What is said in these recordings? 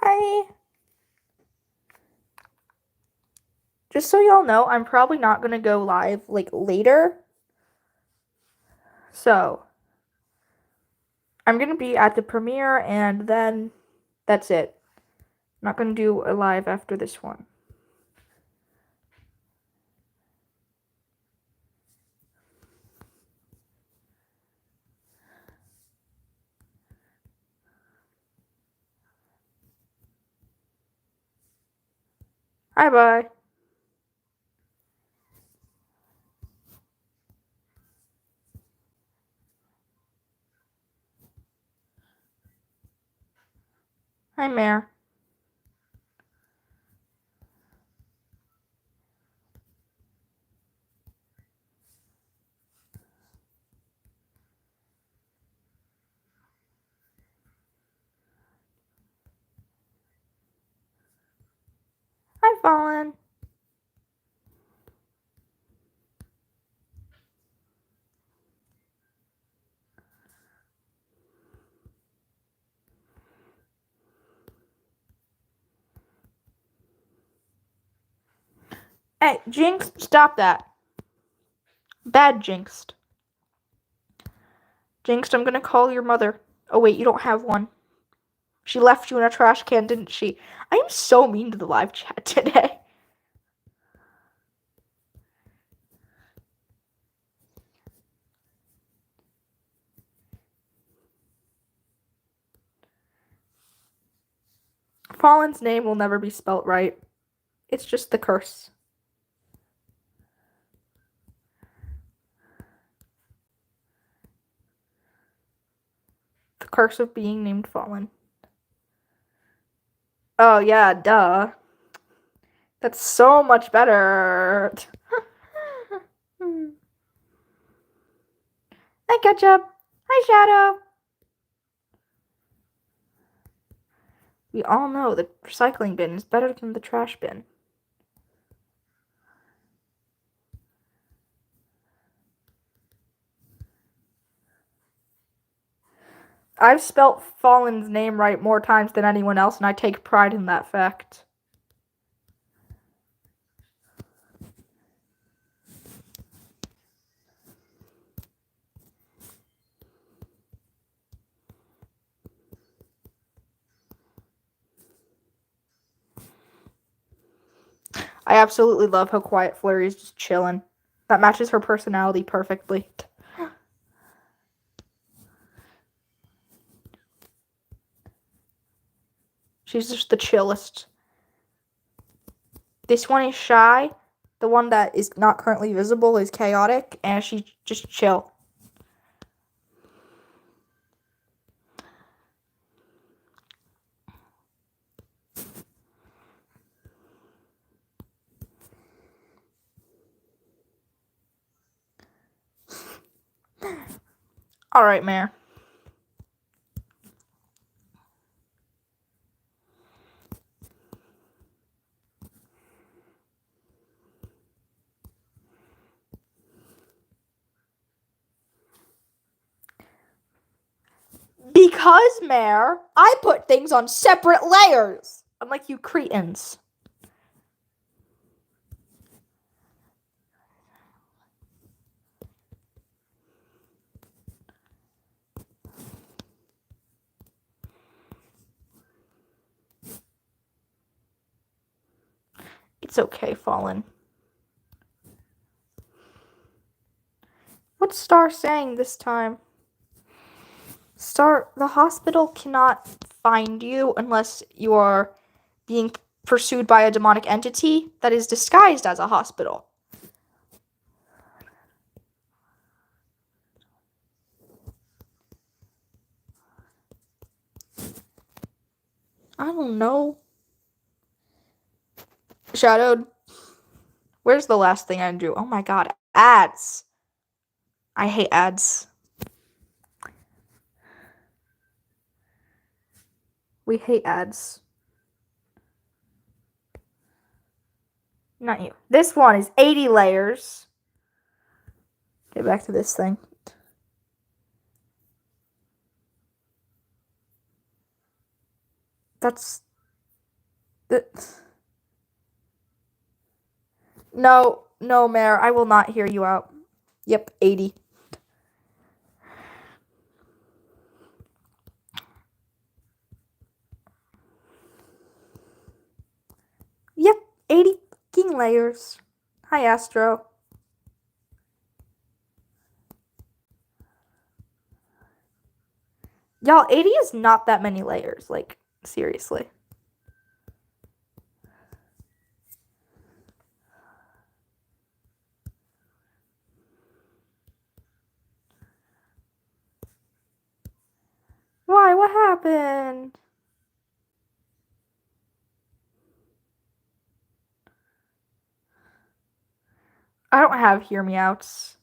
Hi. Just so y'all know, I'm probably not gonna go live later. So I'm gonna be at the premiere and then that's it. I'm not gonna do a live after this one. Bye. Hi, Mare. Hi, Fallen. Hey, Jinx, stop that. Bad Jinxed. Jinxed, I'm gonna call your mother. Oh wait, you don't have one. She left you in a trash can, didn't she? I am so mean to the live chat today. Fallen's name will never be spelt right. It's just the curse. The curse of being named Fallen. Oh yeah, duh. That's so much better. Hi, Ketchup. Hi, Shadow. We all know the recycling bin is better than the trash bin. I've spelt Fallen's name right more times than anyone else, and I take pride in that fact. I absolutely love how Quiet Flurry is just chilling. That matches her personality perfectly. She's just the chillest. This one is shy. The one that is not currently visible is chaotic, and she's just chill. Alright, Mare. Because, Mare, I put things on separate layers. Unlike you cretins. It's okay, Fallen. What's Star saying this time? Star, the hospital cannot find you unless you are being pursued by a demonic entity that is disguised as a hospital. I don't know. Shadowed. Where's the last thing I drew? Oh my god, ads. I hate ads. We hate ads. Not you. This one is 80 layers. Get back to this thing. That's No, no, Mare, I will not hear you out. Yep, 80. Yep, 80 fucking layers. Hi, Astro. Y'all, 80 is not that many layers, like, seriously. Why? What happened? I don't have hear me outs.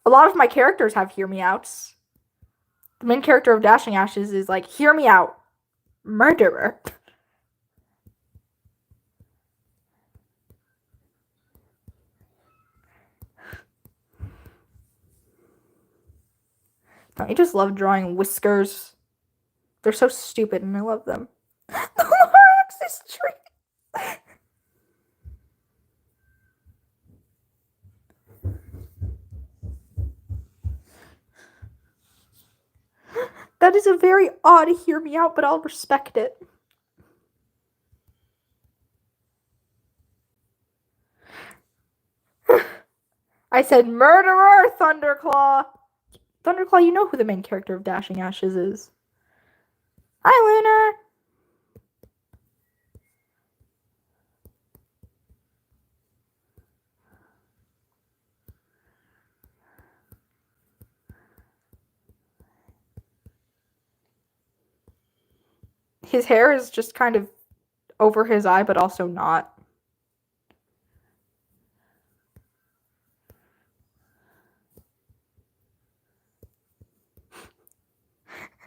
A lot of my characters have hear me outs. The main character of Dashing Ashes is like, hear me out, murderer. Don't you just love drawing whiskers? They're so stupid and I love them. The Lorax's tree! That is a very odd hear me out, but I'll respect it. I said murderer, Thunderclaw. Thunderclaw, you know who the main character of Dashing Ashes is. Hi, Lunar. His hair is just kind of over his eye, but also not.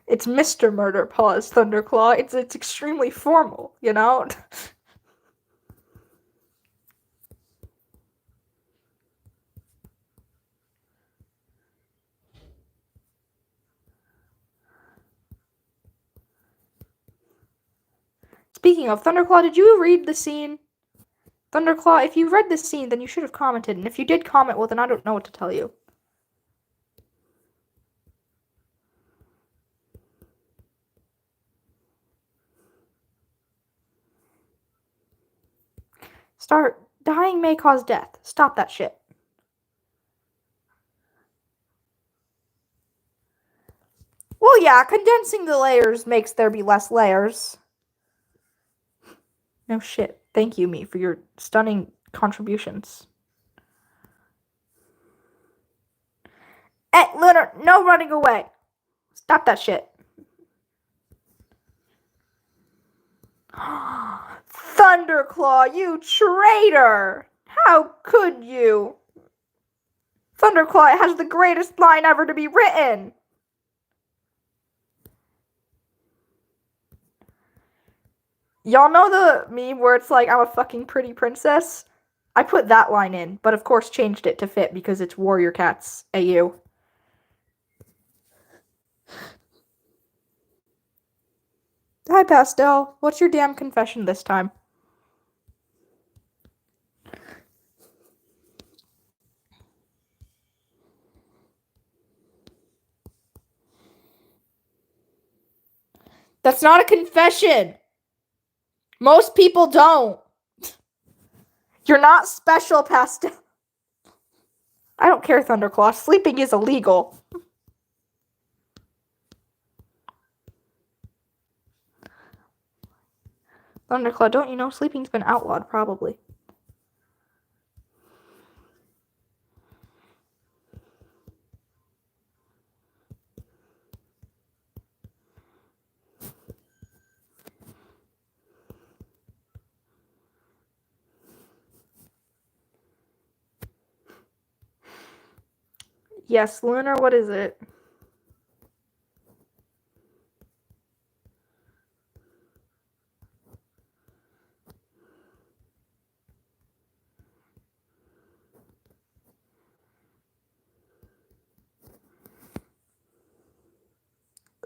It's Mr. Murder Paws, Thunderclaw. It's extremely formal, you know? Speaking of, Thunderclaw, did you read the scene? Thunderclaw, if you read this scene, then you should have commented, and if you did comment, well, then I don't know what to tell you. Start. Dying may cause death. Stop that shit. Well, yeah, condensing the layers makes there be less layers. No shit. Thank you, me, for your stunning contributions. Hey, Lunar, no running away. Stop that shit. Thunderclaw, you traitor! How could you? Thunderclaw has the greatest line ever to be written! Y'all know the meme where it's like, I'm a fucking pretty princess? I put that line in, but of course changed it to fit because it's Warrior Cats AU. Hi, Pastel. What's your damn confession this time? That's not a confession! Most people don't. You're not special, Pastel. I don't care, Thunderclaw. Sleeping is illegal. Thunderclaw, don't you know sleeping's been outlawed, probably. Yes, Lunar, what is it?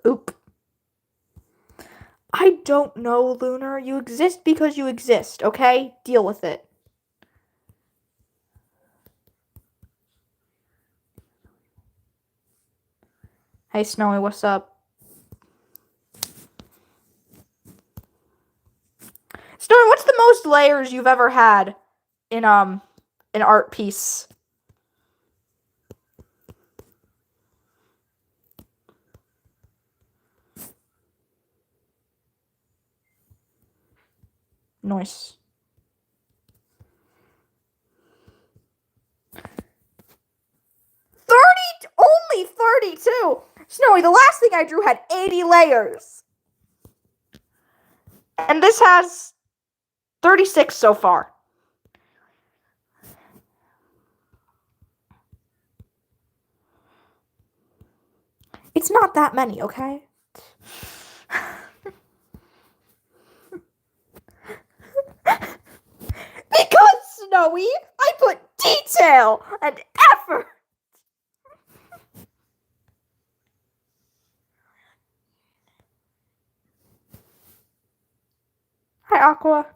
Oop. I don't know, Lunar. You exist because you exist, okay? Deal with it. Hey, Snowy, what's up? Snowy, what's the most layers you've ever had in an art piece? Nice. Only 32. Snowy, the last thing I drew had 80 layers. And this has 36 so far. It's not that many, okay? Because, Snowy, I put detail and effort. Hi, Aqua.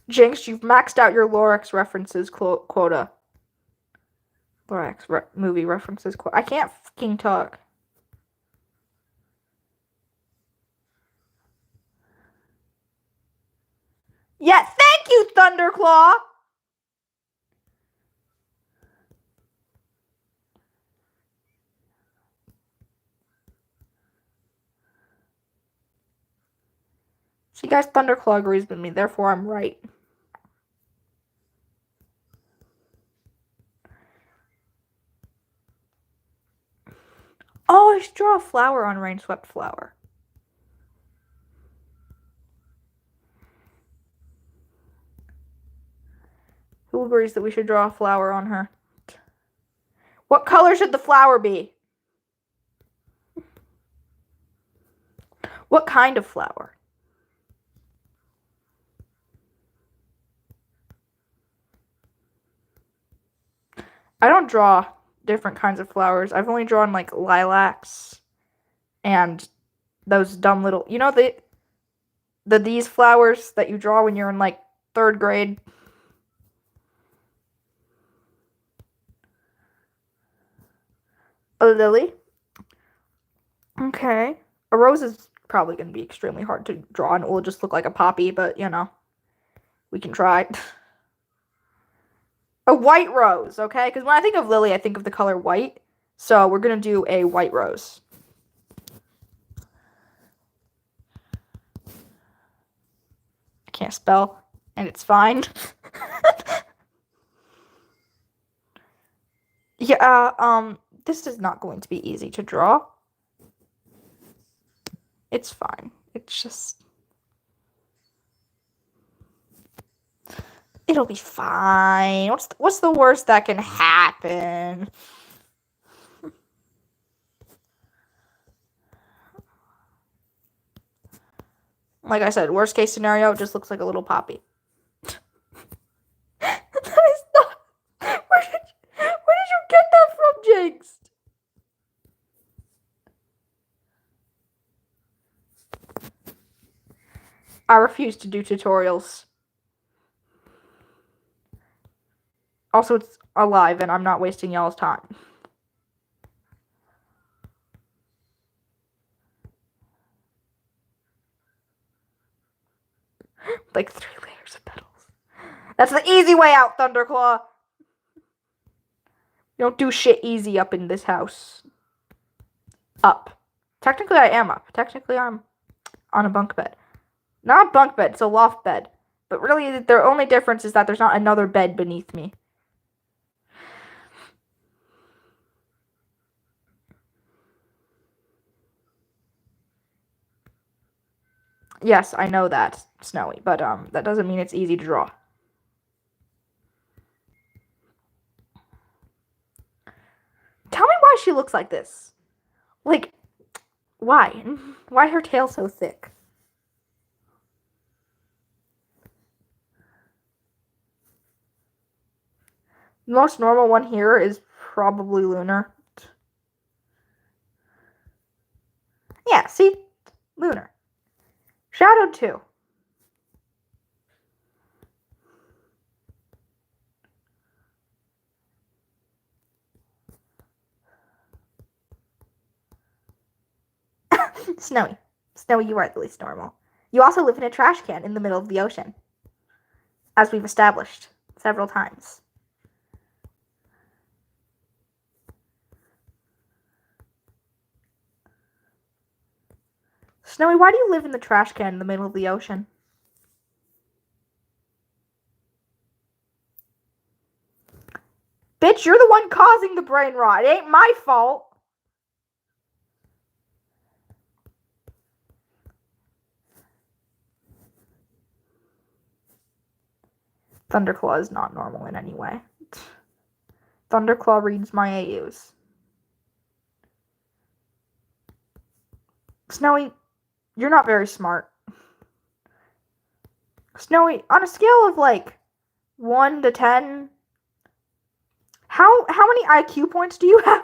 Jinx, you've maxed out your Lorax references quota. Lorax movie references quota. I can't fucking talk. Yeah, thank you, Thunderclaw! See, guys, Thunderclaw agrees with me, therefore I'm right. Oh, I should draw a flower on Rainswept Flower. Who agrees that we should draw a flower on her? What color should the flower be? What kind of flower? I don't draw different kinds of flowers. I've only drawn like lilacs and those dumb little, you know, these flowers that you draw when you're in like 3rd grade. A lily. Okay. A rose is probably going to be extremely hard to draw and it will just look like a poppy, but you know, we can try. A white rose, okay? Because when I think of lily, I think of the color white. So we're going to do a white rose. I can't spell, and it's fine. Yeah, this is not going to be easy to draw. It's fine. It's just... It'll be fine. What's the worst that can happen? Like I said, worst case scenario, it just looks like a little poppy. That is not... Where did you get that from, Jinx? I refuse to do tutorials. Also, it's alive, and I'm not wasting y'all's time. Like 3 layers of petals. That's the easy way out, Thunderclaw. You don't do shit easy up in this house. Up. Technically, I am up. Technically, I'm on a bunk bed. Not a bunk bed, it's a loft bed. But really, the only difference is that there's not another bed beneath me. Yes, I know that, Snowy, but that doesn't mean it's easy to draw. Tell me why she looks like this. Like, Why? Why is her tail so thick? The most normal one here is probably Lunar. Yeah, see? Lunar. Shadow 2. Snowy. Snowy, you are the least normal. You also live in a trash can in the middle of the ocean, as we've established several times. Snowy, why do you live in the trash can in the middle of the ocean? Bitch, you're the one causing the brain rot. It ain't my fault. Thunderclaw is not normal in any way. Thunderclaw reads my AUs. Snowy, you're not very smart. Snowy, on a scale of like 1 to 10, how many IQ points do you have?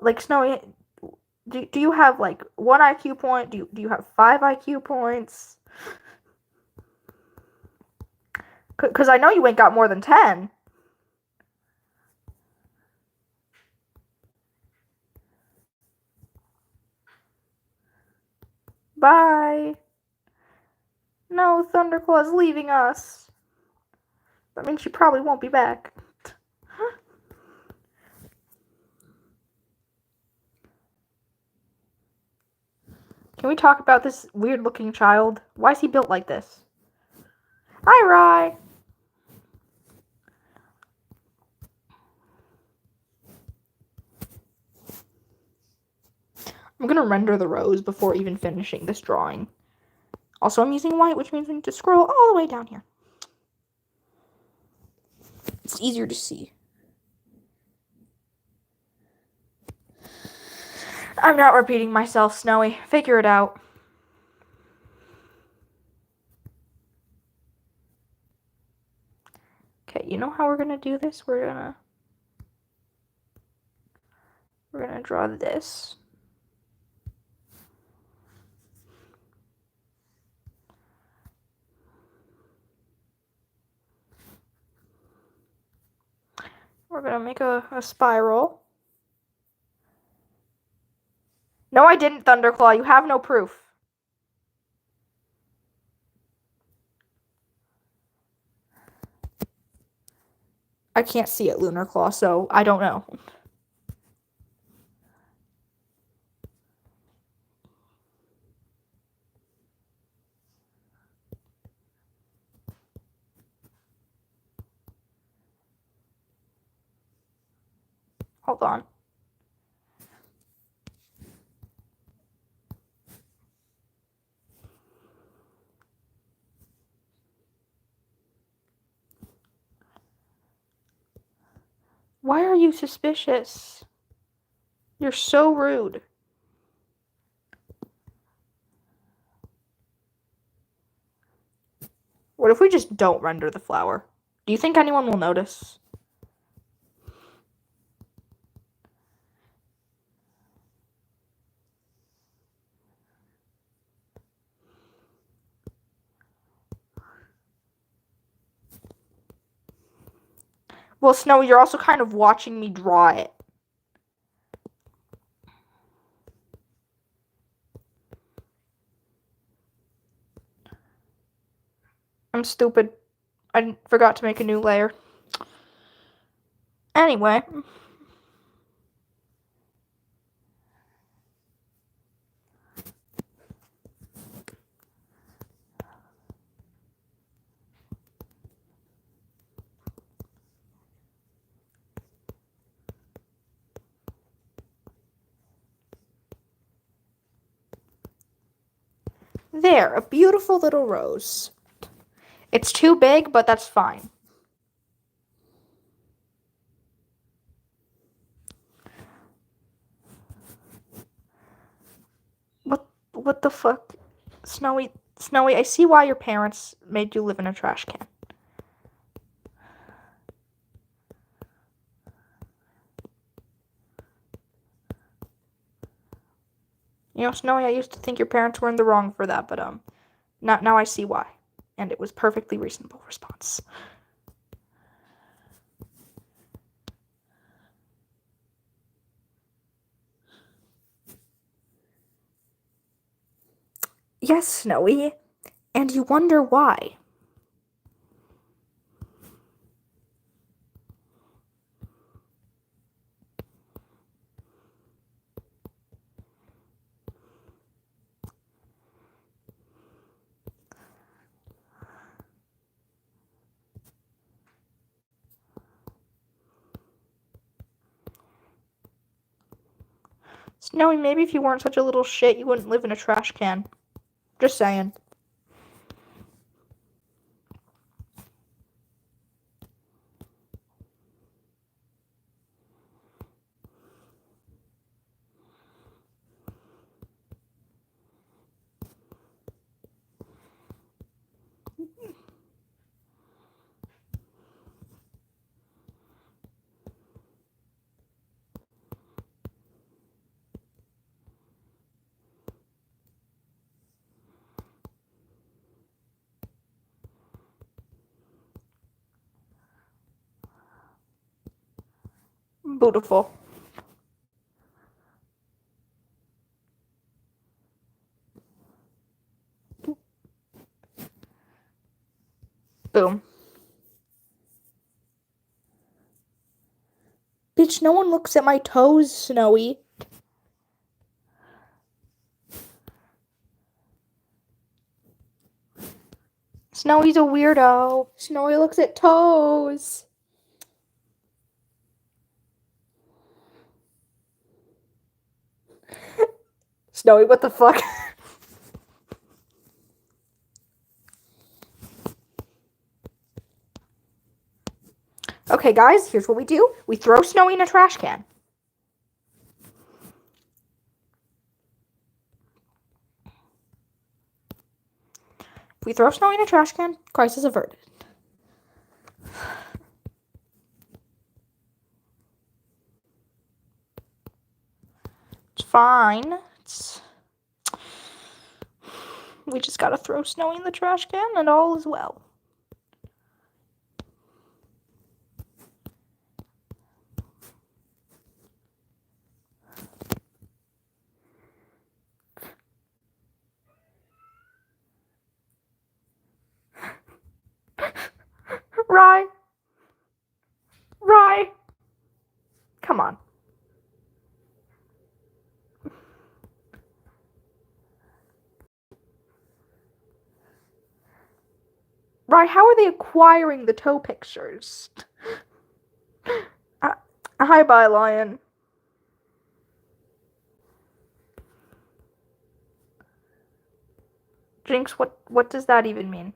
Like, Snowy, do you have like 1 IQ point? Do you have 5 IQ points? Because I know you ain't got more than 10. Bye. No, Thunderclaw's leaving us. That means she probably won't be back. Can we talk about this weird-looking child? Why is he built like this? Hi, Rye. I'm gonna render the rows before even finishing this drawing. Also, I'm using white, which means we need to scroll all the way down here. It's easier to see. I'm not repeating myself, Snowy. Figure it out. Okay, you know how we're gonna do this? We're gonna draw this. We're gonna make a spiral. No, I didn't, Thunderclaw. You have no proof. I can't see it, Lunar Claw, so I don't know. Hold on. Why are you suspicious? You're so rude. What if we just don't render the flower? Do you think anyone will notice? Well, Snow, you're also kind of watching me draw it. I'm stupid. I forgot to make a new layer. Anyway. There, a beautiful little rose. It's too big, but that's fine. What the fuck? Snowy, I see why your parents made you live in a trash can. You know, Snowy, I used to think your parents were in the wrong for that, but, now I see why. And it was perfectly reasonable response. Yes, Snowy, and you wonder why. Snowy, maybe if you weren't such a little shit, you wouldn't live in a trash can. Just saying. Beautiful. Boom. Bitch, no one looks at my toes, Snowy. Snowy's a weirdo. Snowy looks at toes. Snowy, what the fuck? Okay, guys, here's what we do. We throw Snowy in a trash can. If we throw Snowy in a trash can, crisis averted. It's fine. We just gotta throw Snowy in the trash can and all is well. Rye. Come on. Rye, how are they acquiring the toe pictures? Hi, bye, lion. Jinx, what does that even mean?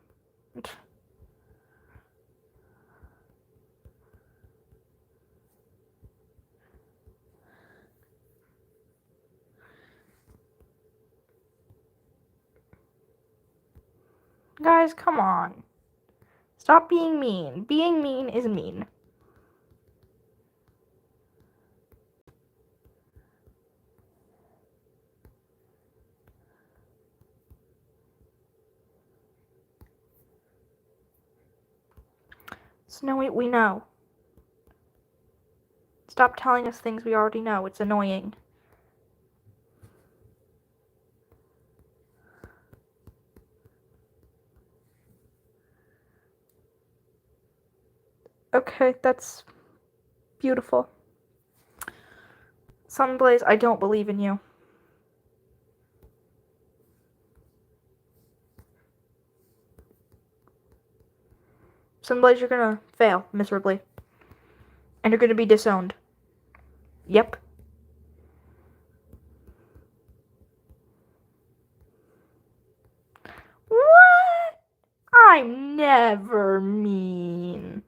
Guys, come on. Stop being mean. Being mean is mean. Snowy, we know. Stop telling us things we already know. It's annoying. Okay, that's beautiful. Sunblaze, I don't believe in you. Sunblaze, you're gonna fail miserably. And you're gonna be disowned. Yep. What? I'm never mean.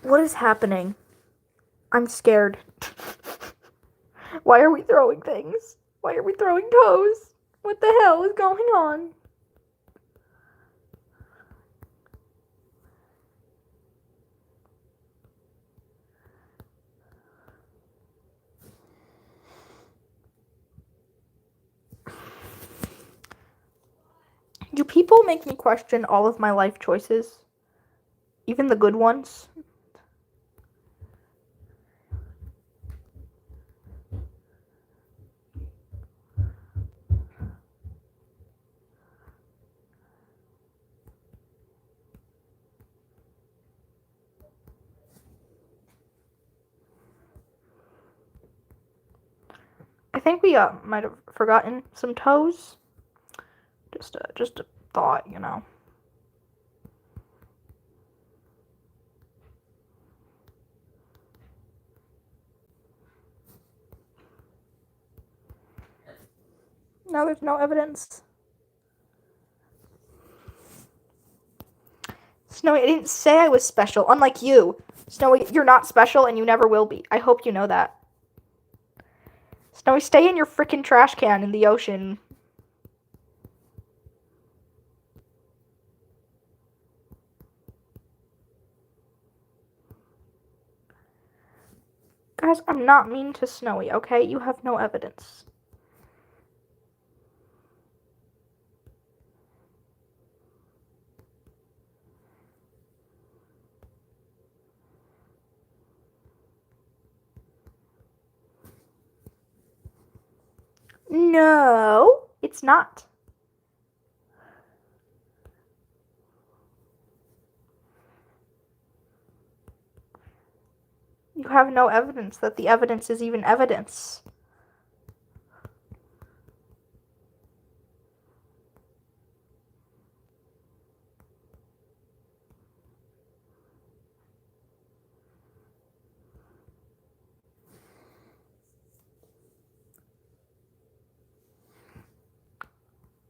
What is happening? I'm scared. Why are we throwing things? Why are we throwing toes? What the hell is going on? Do people make me question all of my life choices? Even the good ones? I think we might have forgotten some toes. Just a thought, you know. No, there's no evidence. Snowy, I didn't say I was special, unlike you. Snowy, you're not special and you never will be. I hope you know that. Snowy, stay in your frickin' trash can in the ocean. Guys, I'm not mean to Snowy, okay? You have no evidence. No, it's not. You have no evidence that the evidence is even evidence.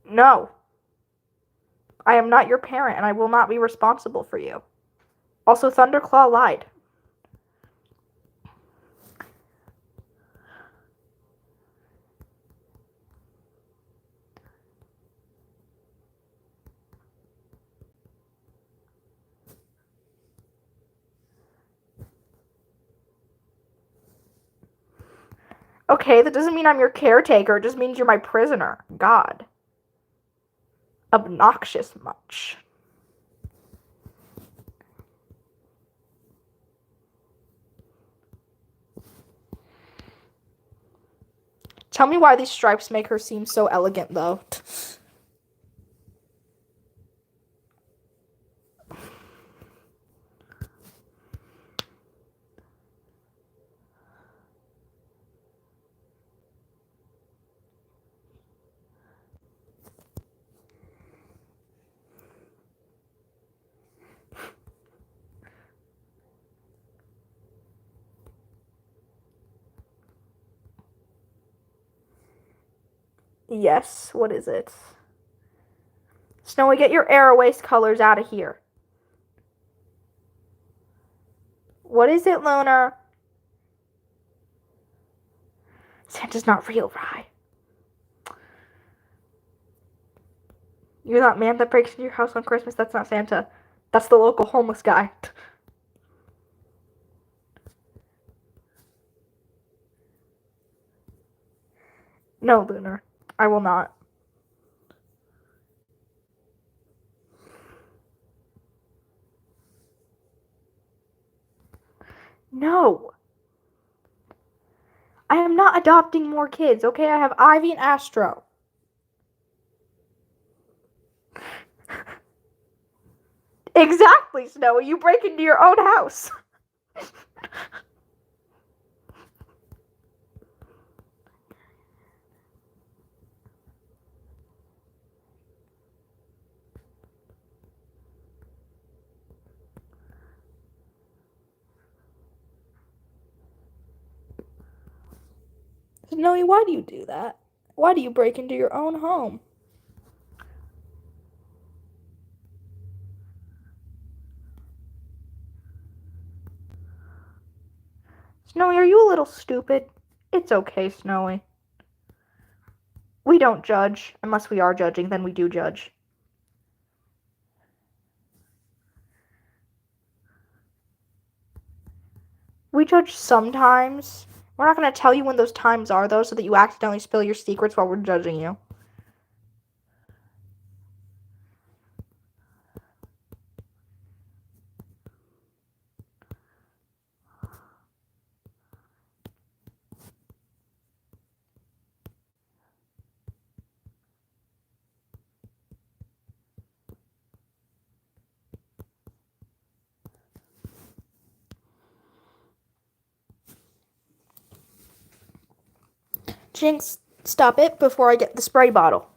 No. I am not your parent, and I will not be responsible for you. Also, Thunderclaw lied. Okay, that doesn't mean I'm your caretaker. It just means you're my prisoner. God. Obnoxious much. Tell me why these stripes make her seem so elegant, though. Yes, what is it? Snowy, get your Aerowaste colors out of here. What is it, Lunar? Santa's not real, Rye. You're that man that breaks into your house on Christmas. That's not Santa. That's the local homeless guy. No, Lunar. I will not. No. I am not adopting more kids, okay? I have Ivy and Astro. Exactly, Snowy. You break into your own house. Snowy, why do you do that? Why do you break into your own home? Snowy, are you a little stupid? It's okay, Snowy. We don't judge. Unless we are judging, then we do judge. We judge sometimes. We're not going to tell you when those times are, though, so that you accidentally spill your secrets while we're judging you. Jinx, stop it before I get the spray bottle.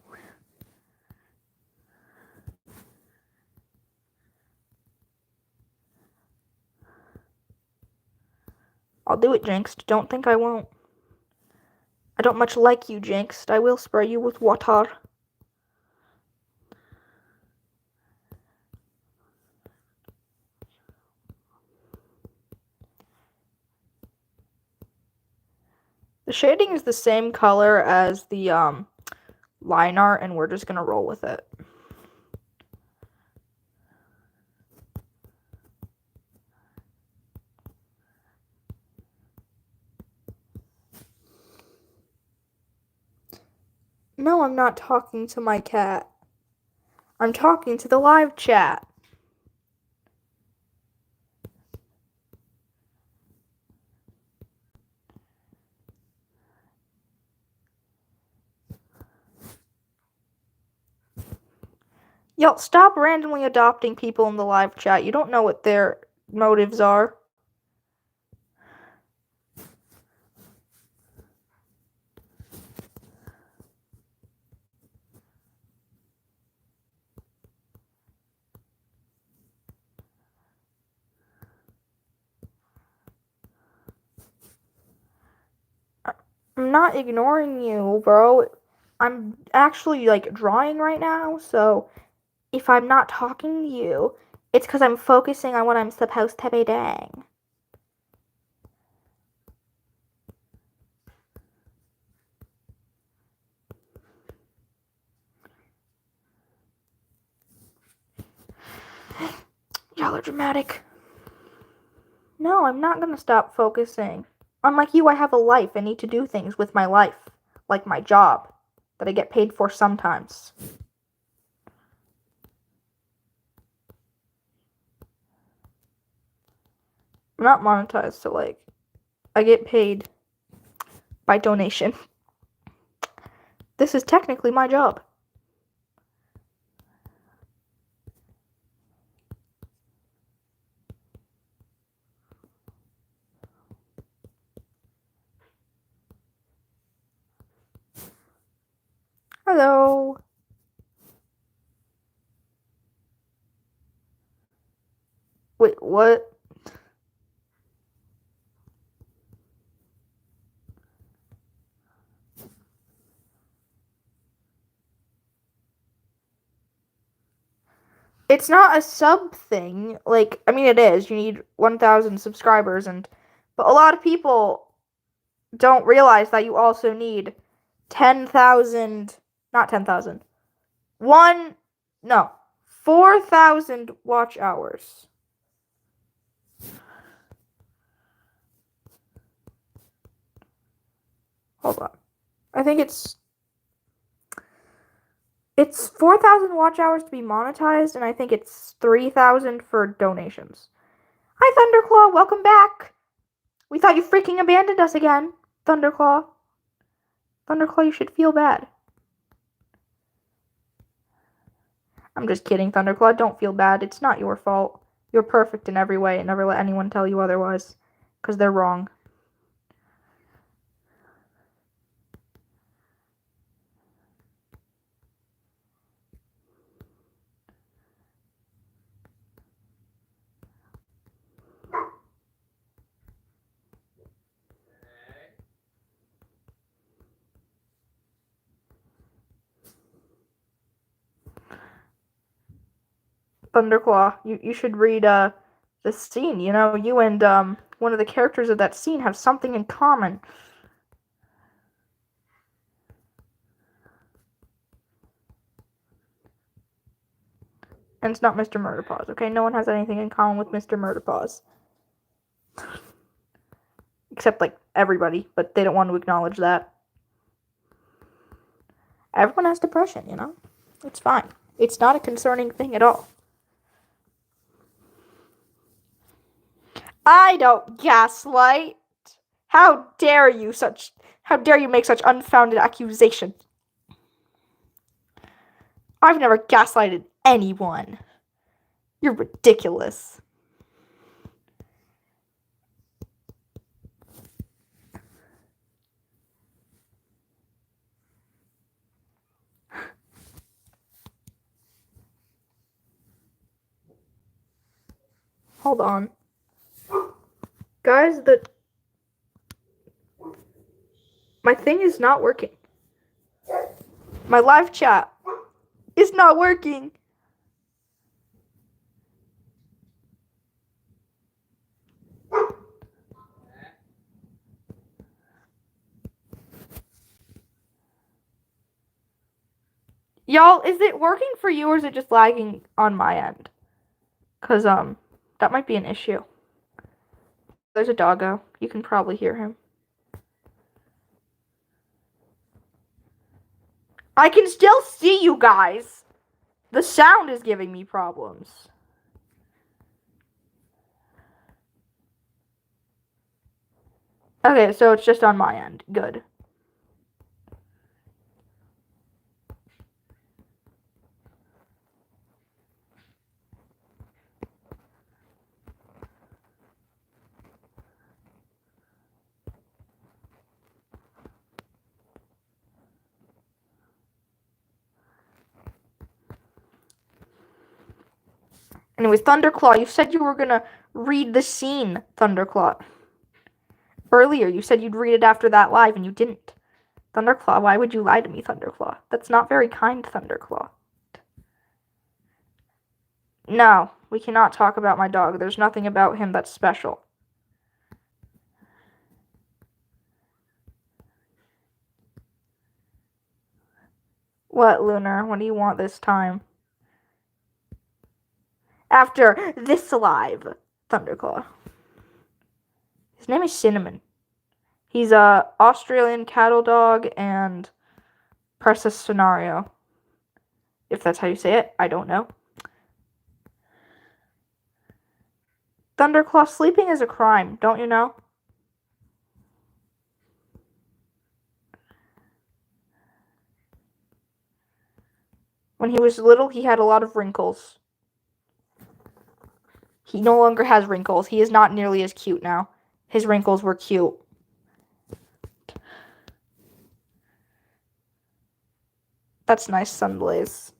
I'll do it, Jinx. Don't think I won't. I don't much like you, Jinx. I will spray you with water. The shading is the same color as the line art, and we're just gonna roll with it. No, I'm not talking to my cat. I'm talking to the live chat. Y'all, stop randomly adopting people in the live chat. You don't know what their motives are. I'm not ignoring you, bro. I'm actually, like, drawing right now, so if I'm not talking to you, it's because I'm focusing on what I'm supposed to be doing. Y'all are dramatic. No, I'm not gonna stop focusing. Unlike you, I have a life and need to do things with my life, like my job, that I get paid for sometimes. I'm not monetized, so, like, I get paid by donation. This is technically my job. Hello. Wait, what? It's not a sub thing. Like, I mean, it is. You need 1,000 subscribers, but a lot of people don't realize that you also need 10,000, not 10,000, 4,000 watch hours. Hold on. I think it's 4,000 watch hours to be monetized, and I think it's 3,000 for donations. Hi, Thunderclaw. Welcome back. We thought you freaking abandoned us again, Thunderclaw. Thunderclaw, you should feel bad. I'm just kidding, Thunderclaw. Don't feel bad. It's not your fault. You're perfect in every way, and never let anyone tell you otherwise, because they're wrong. Thunderclaw, you should read the scene. You know, you and one of the characters of that scene have something in common. And it's not Mr. Murderpaws, okay? No one has anything in common with Mr. Murderpaws. Except, like, everybody, but they don't want to acknowledge that. Everyone has depression, you know? It's fine. It's not a concerning thing at all. I don't gaslight. How dare you make such unfounded accusations? I've never gaslighted anyone. You're ridiculous. Hold on. Guys, my thing is not working. My live chat is not working. Y'all, is it working for you or is it just lagging on my end? Cause that might be an issue. There's a doggo. You can probably hear him. I can still see you guys. The sound is giving me problems. Okay, so it's just on my end. Good. Anyways, Thunderclaw, you said you were gonna read the scene, Thunderclaw. Earlier, you said you'd read it after that live, and you didn't. Thunderclaw, why would you lie to me, Thunderclaw? That's not very kind, Thunderclaw. No, we cannot talk about my dog. There's nothing about him that's special. What, Lunar? What do you want this time? After this live, Thunderclaw. His name is Cinnamon. He's a Australian cattle dog and Precious Scenario. If that's how you say it, I don't know. Thunderclaw, sleeping is a crime, don't you know? When he was little, he had a lot of wrinkles. He no longer has wrinkles. He is not nearly as cute now. His wrinkles were cute. That's nice, Sunblaze.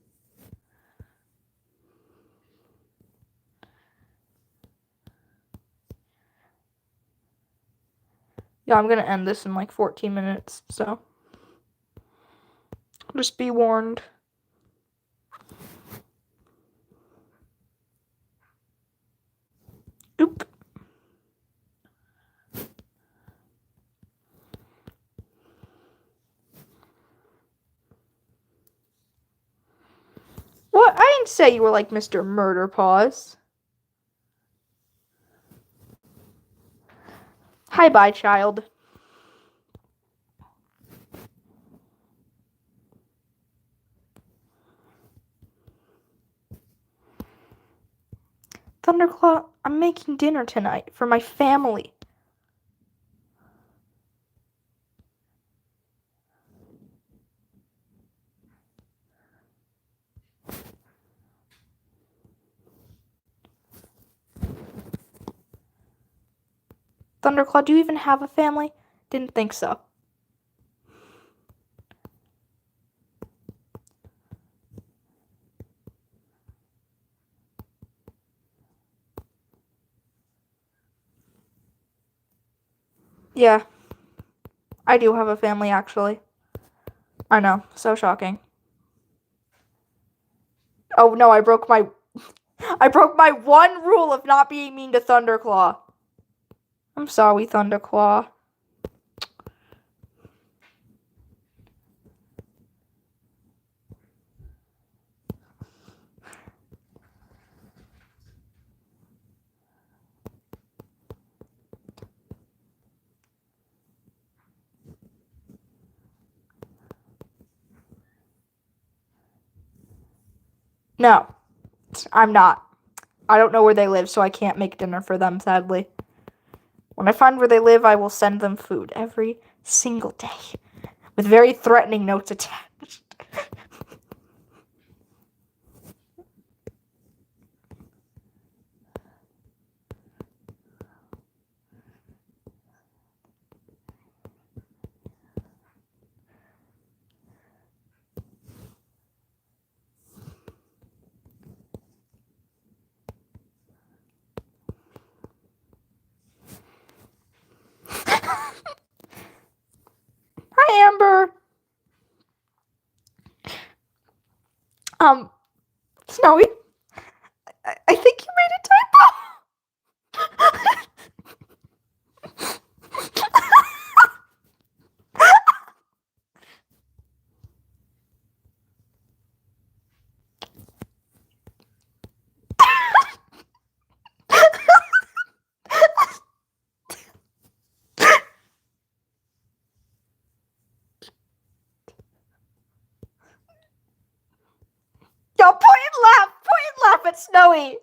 Yeah, I'm gonna end this in like 14 minutes, so just be warned. Oop. What? I didn't say you were like Mr. Murderpaws. Hi, bye, child. Thunderclaw, I'm making dinner tonight for my family. Thunderclaw, do you even have a family? Didn't think so. Yeah. I do have a family, actually. I know. So shocking. Oh, no, I broke my I broke my one rule of not being mean to Thunderclaw. I'm sorry, Thunderclaw. No, I'm not. I don't know where they live, so I can't make dinner for them, sadly. When I find where they live, I will send them food every single day, with very threatening notes attached. Hi, Amber. Snowy, I think you made a typo. Yo, point and laugh at Snowy.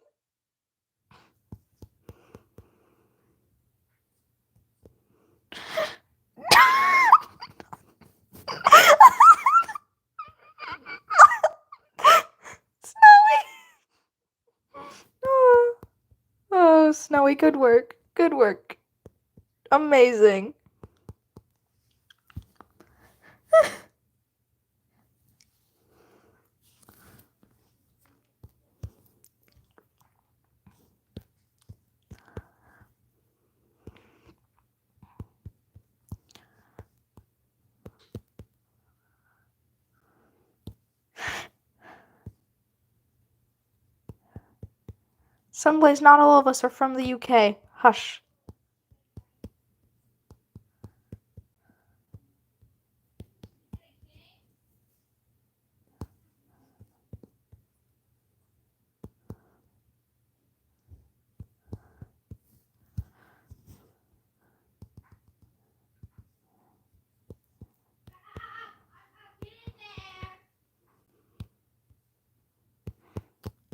Snowy. Oh, Snowy, good work. Good work. Amazing. Sunblaze, not all of us are from the UK. Hush.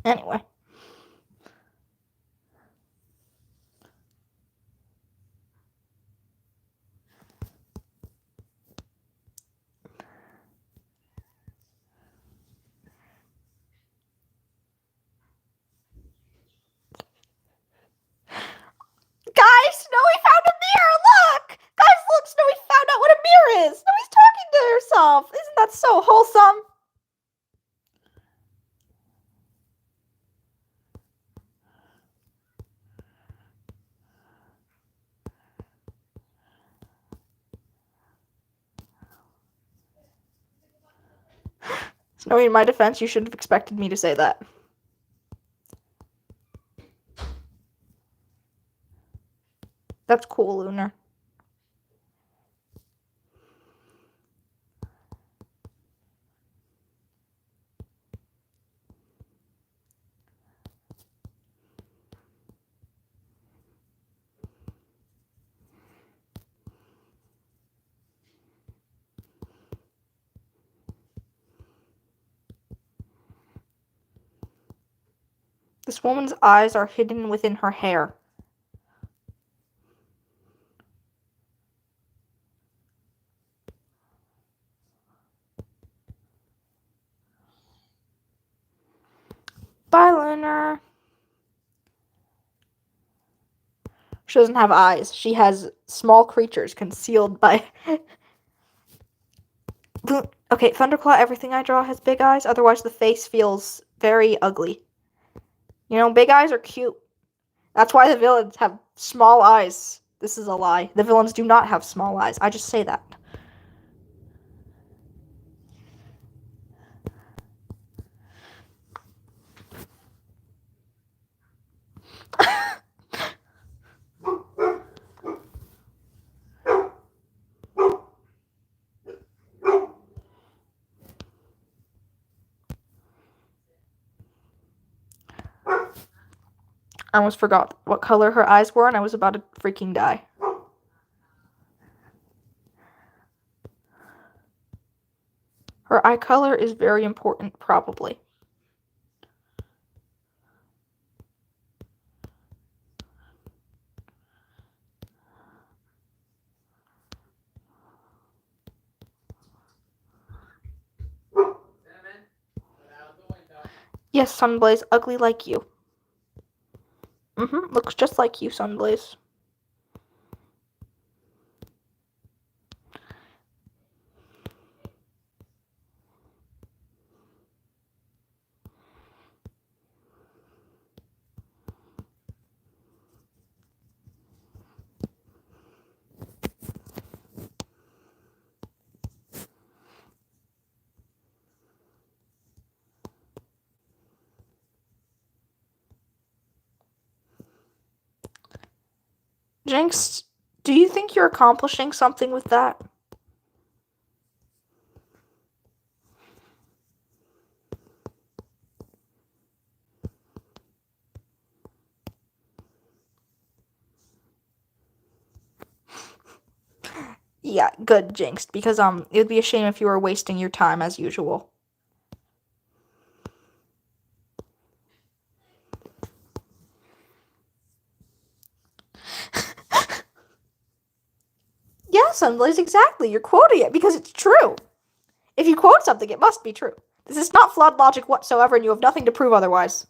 Anyway. Guys, Snowy found a mirror! Look! Guys, look! Snowy found out what a mirror is! Snowy's talking to herself! Isn't that so wholesome? Snowy, in my defense, you shouldn't have expected me to say that. That's cool, Lunar. This woman's eyes are hidden within her hair. Bye, Lunar. She doesn't have eyes. She has small creatures concealed by... Okay, Thunderclaw, everything I draw has big eyes. Otherwise, the face feels very ugly. You know, big eyes are cute. That's why the villains have small eyes. This is a lie. The villains do not have small eyes. I just say that. I almost forgot what color her eyes were, and I was about to freaking die. Her eye color is very important, probably. Yes, Sunblaze, ugly like you. Looks just like you, Sunblaze. Jinx, do you think you're accomplishing something with that? Yeah, good, Jinx, because it would be a shame if you were wasting your time as usual. Yeah, Sunblaze, exactly. You're quoting it because it's true. If you quote something, it must be true. This is not flawed logic whatsoever, and you have nothing to prove otherwise.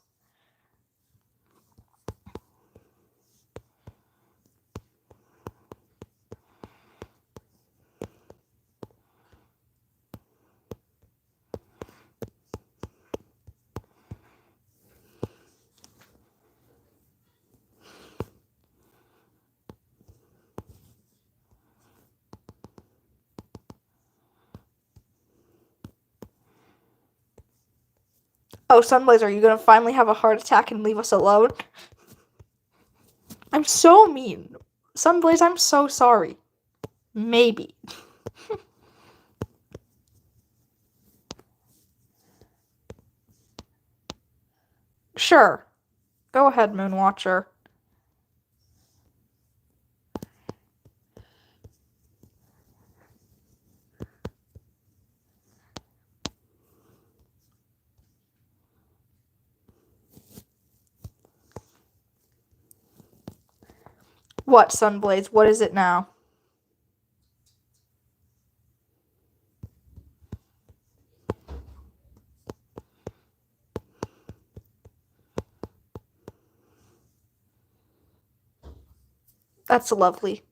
Oh, Sunblaze, are you gonna finally have a heart attack and leave us alone? I'm so mean. Sunblaze, I'm so sorry. Maybe. Sure. Go ahead, Moonwatcher. What, Sunblaze? What is it now? That's lovely.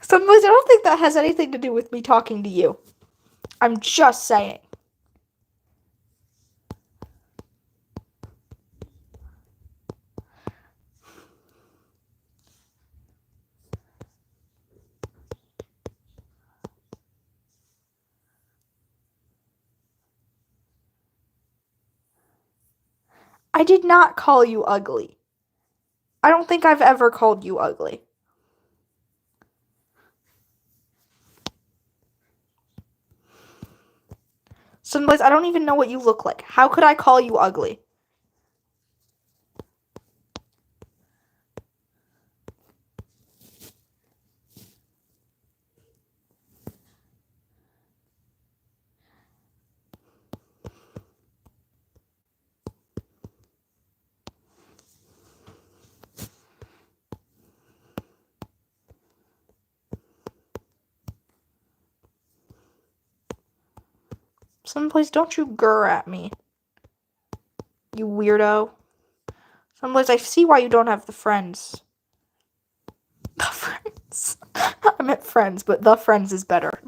Sunblaze, I don't think that has anything to do with me talking to you. I'm just saying. I did not call you ugly. I don't think I've ever called you ugly. Sunblaze, I don't even know what you look like. How could I call you ugly? Sunblaze, don't you grr at me. You weirdo. Sunblaze, I see why you don't have the friends. The friends. I meant friends, but the friends is better.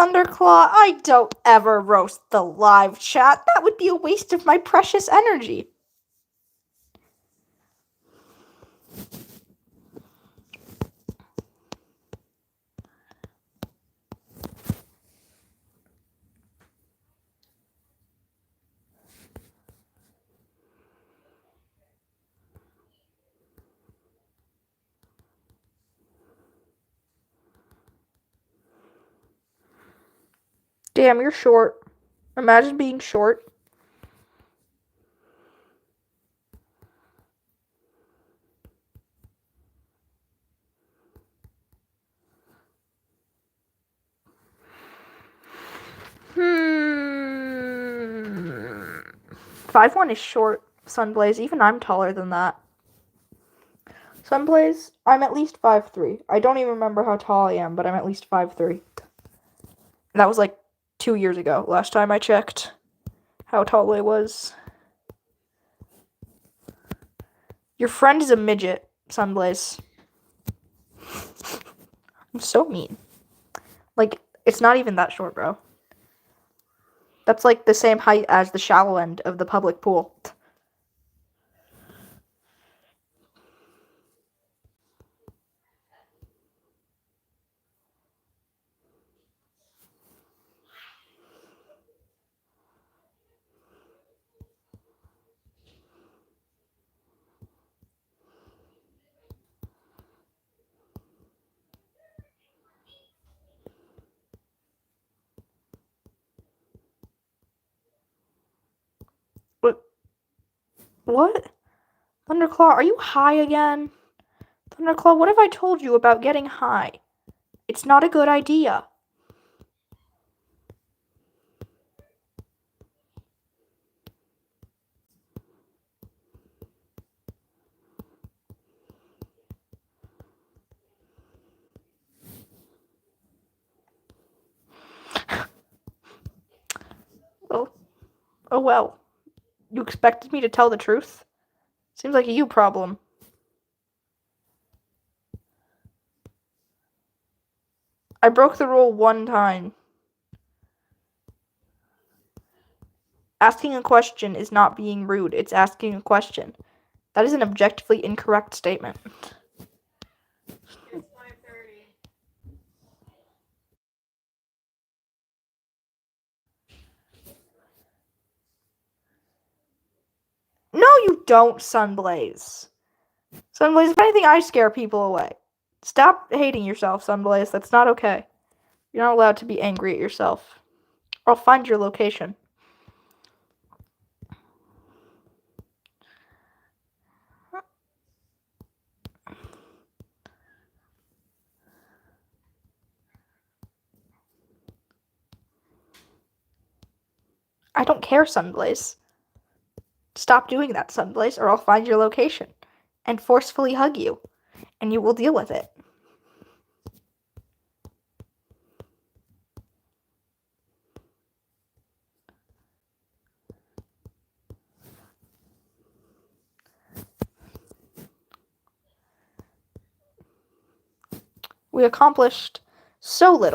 Thunderclaw, I don't ever roast the live chat. That would be a waste of my precious energy. Damn, you're short. Imagine being short. Hmm. 5'1" is short, Sunblaze. Even I'm taller than that. Sunblaze, I'm at least 5'3". I don't even remember how tall I am, but I'm at least 5'3". That was like 2 years ago, last time I checked how tall I was. Your friend is a midget, Sunblaze. I'm so mean. Like, it's not even that short, bro. That's like the same height as the shallow end of the public pool. What? Thunderclaw, are you high again? Thunderclaw, what have I told you about getting high? It's not a good idea. Oh well. You expected me to tell the truth? Seems like a you problem. I broke the rule one time. Asking a question is not being rude. It's asking a question. That is an objectively incorrect statement. It's 5:30. No, you don't, Sunblaze. Sunblaze, if anything, I scare people away. Stop hating yourself, Sunblaze. That's not okay. You're not allowed to be angry at yourself. Or I'll find your location. I don't care, Sunblaze. Stop doing that, Sunblaze, or I'll find your location and forcefully hug you, and you will deal with it. We accomplished so little.